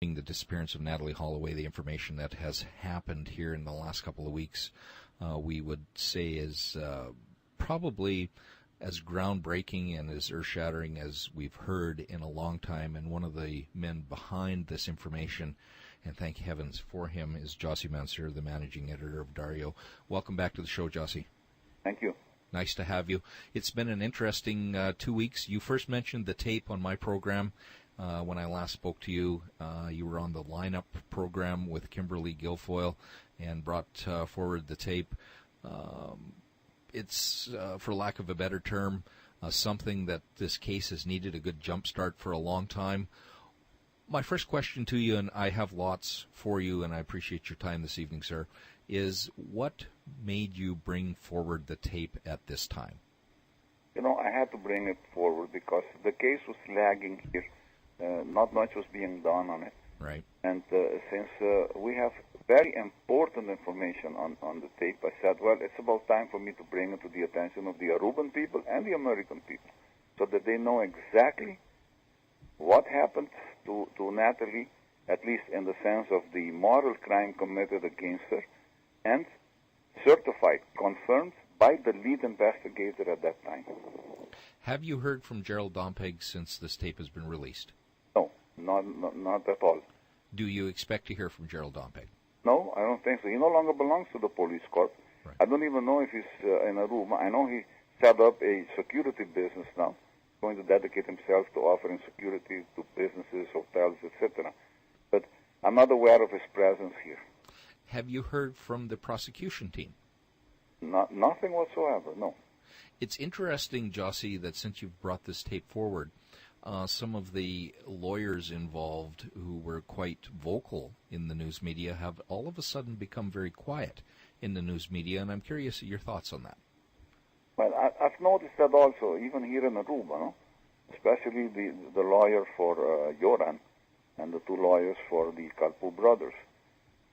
the disappearance of Natalie Holloway, the information that has happened here in the last couple of weeks, we would say is probably as groundbreaking and as earth-shattering as we've heard in a long time. And one of the men behind this information, and thank heavens for him, is Josie Mansour, the managing editor of Dario. Welcome back to the show, Josie. Thank you. Nice to have you. It's been an interesting 2 weeks. You first mentioned the tape on my program when I last spoke to you. You were on the lineup program with Kimberly Guilfoyle and brought forward the tape. It's, for lack of a better term, something that this case has needed a good jump start for a long time. My first question to you, and I have lots for you, and I appreciate your time this evening, sir, is what made you bring forward the tape at this time? I had to bring it forward because the case was lagging here. Not much was being done on it. Right. And since we have very important information on the tape, I said, well, it's about time for me to bring it to the attention of the Aruban people and the American people so that they know exactly what happened to Natalie, at least in the sense of the moral crime committed against her, and certified, confirmed by the lead investigator at that time. Have you heard from Gerald Dompeg since this tape has been released? No, not at all. Do you expect to hear from Gerald Dompeg? No, I don't think so. He no longer belongs to the police corps. Right. I don't even know if he's in Aruba. I know he set up a security business now, going to dedicate himself to offering security to businesses, hotels, etc. But I'm not aware of his presence here. Have you heard from the prosecution team? Nothing whatsoever, no. It's interesting, Josie, that since you've brought this tape forward, some of the lawyers involved who were quite vocal in the news media have all of a sudden become very quiet in the news media, and I'm curious at your thoughts on that. Well, I've noticed that also, even here in Aruba, no? Especially the lawyer for Yoran and the two lawyers for the Kalpu brothers.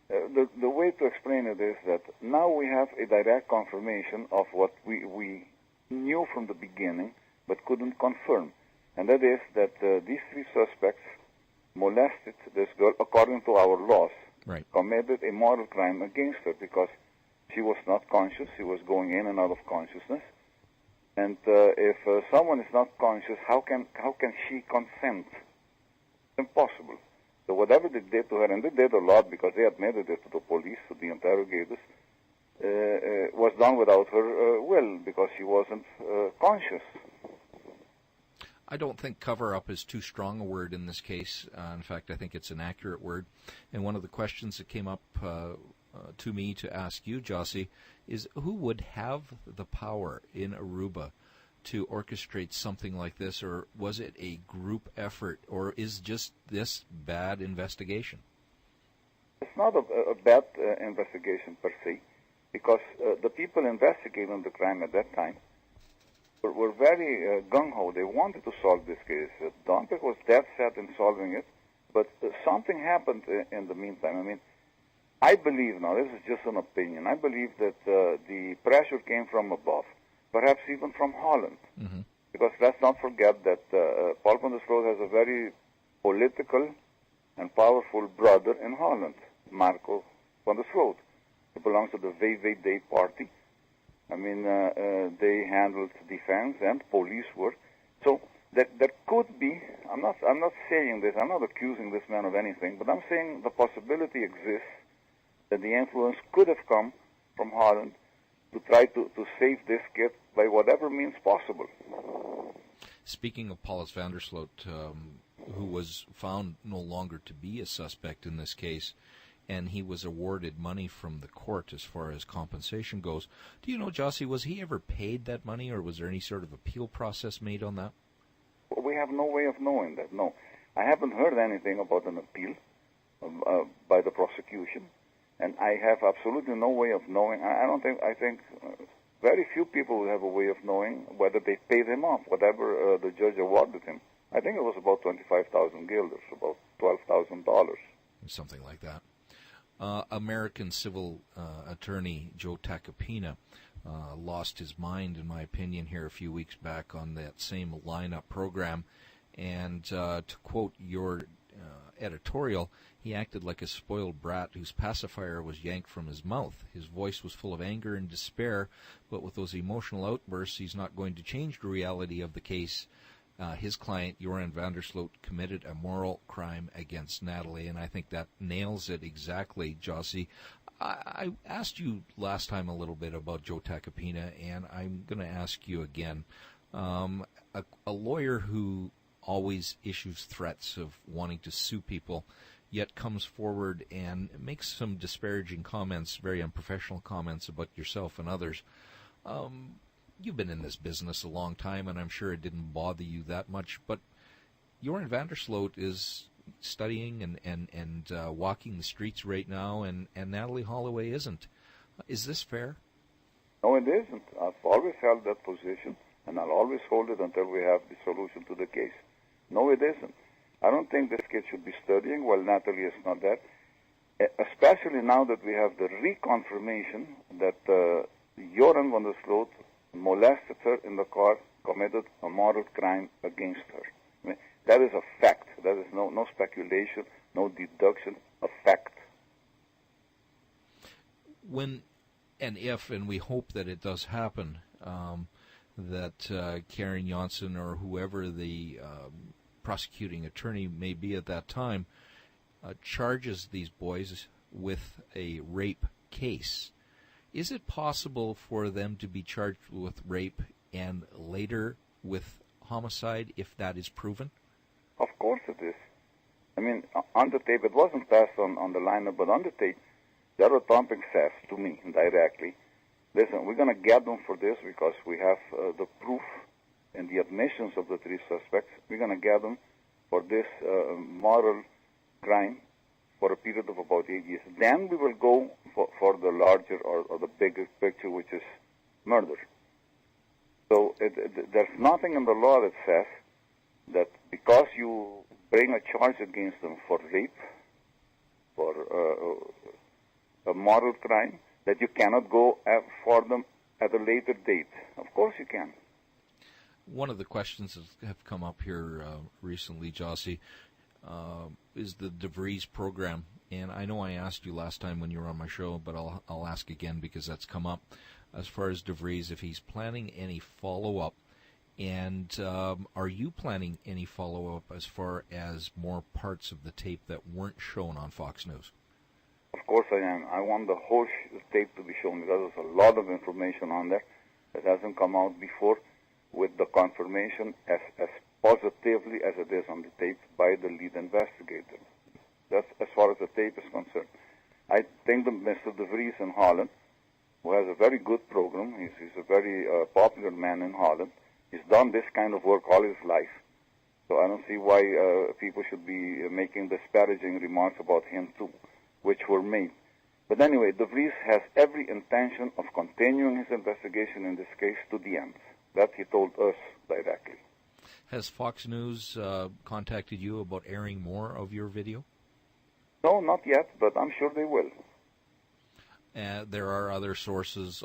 The way to explain it is that now we have a direct confirmation of what we knew from the beginning but couldn't confirm. And that is that these three suspects molested this girl according to our laws, right. Committed a moral crime against her because she was not conscious, she was going in and out of consciousness. And if someone is not conscious, how can she consent? Impossible. So whatever they did to her, and they did a lot because they admitted it to the police, to the interrogators, was done without her will because she wasn't conscious. I don't think cover-up is too strong a word in this case. In fact, I think it's an accurate word. And one of the questions that came up to me to ask you, Josie, is who would have the power in Aruba to orchestrate something like this, or was it a group effort, or is just this bad investigation? It's not a bad investigation per se, because the people investigating the crime at that time were very gung-ho. They wanted to solve this case. Dompeg was dead set in solving it, but something happened in the meantime. I mean, I believe, now this is just an opinion, I believe that the pressure came from above, perhaps even from Holland. Mm-hmm. Because let's not forget that Paul van der Sloot has a very political and powerful brother in Holland, Marco van der Sloot. He belongs to the VVD party. I mean, they handled defense and police work. So there could be, I'm not saying this, I'm not accusing this man of anything, but I'm saying the possibility exists that the influence could have come from Holland to try to save this kid by whatever means possible. Speaking of Paulus van der Sloot, who was found no longer to be a suspect in this case, and he was awarded money from the court as far as compensation goes. Do you know, Josie, was he ever paid that money, or was there any sort of appeal process made on that? We have no way of knowing that, no. I haven't heard anything about an appeal by the prosecution, and I have absolutely no way of knowing. I think very few people will have a way of knowing whether they paid him off, whatever the judge awarded him. I think it was about 25,000 guilders, about $12,000. Something like that. American civil attorney Joe Tacopina lost his mind, in my opinion, here a few weeks back on that same lineup program. And to quote your editorial, he acted like a spoiled brat whose pacifier was yanked from his mouth. His voice was full of anger and despair, but with those emotional outbursts, he's not going to change the reality of the case. His client, Joran van der Sloot, committed a moral crime against Natalie, and I think that nails it exactly, Jossie. I asked you last time a little bit about Joe Tacopina, and I'm going to ask you again. A lawyer who always issues threats of wanting to sue people, yet comes forward and makes some disparaging comments, very unprofessional comments about yourself and others. You've been in this business a long time, and I'm sure it didn't bother you that much, but Joran van der Sloot is studying and walking the streets right now, and Natalie Holloway isn't. Is this fair? No, it isn't. I've always held that position, and I'll always hold it until we have the solution to the case. No, it isn't. I don't think this kid should be studying while Natalie is not there, especially now that we have the reconfirmation that Joran van der Sloot molested her in the car, committed a moral crime against her. I mean, that is a fact. That is no speculation, no deduction, a fact. When and if, and we hope that it does happen, that Karen Johnson or whoever the prosecuting attorney may be at that time charges these boys with a rape case. Is it possible for them to be charged with rape and later with homicide if that is proven? Of course it is. I mean, on the tape, it wasn't passed on the lineup, but on the tape, Gerald Tompkins says to me directly, listen, we're going to get them for this because we have the proof and the admissions of the three suspects. We're going to get them for this moral crime for a period of about 8 years. Then we will go for the larger or the bigger picture, which is murder. So there's nothing in the law that says that because you bring a charge against them for rape, for a moral crime, that you cannot go for them at a later date. Of course you can. One of the questions that have come up here recently, Jossie, is the DeVries program. And I know I asked you last time when you were on my show, but I'll ask again because that's come up. As far as DeVries, if he's planning any follow-up, and are you planning any follow-up as far as more parts of the tape that weren't shown on Fox News? Of course I am. I want the whole tape to be shown because there's a lot of information on there that hasn't come out before, with the confirmation as positively as it is on the tape by the lead investigator. That's as far as the tape is concerned. I think that Mr. DeVries in Holland, who has a very good program, he's a very popular man in Holland. He's done this kind of work all his life. So I don't see why people should be making disparaging remarks about him too, which were made. But anyway, DeVries has every intention of continuing his investigation in this case to the end. That he told us directly. Has Fox News contacted you about airing more of your video? No, not yet, but I'm sure they will. There are other sources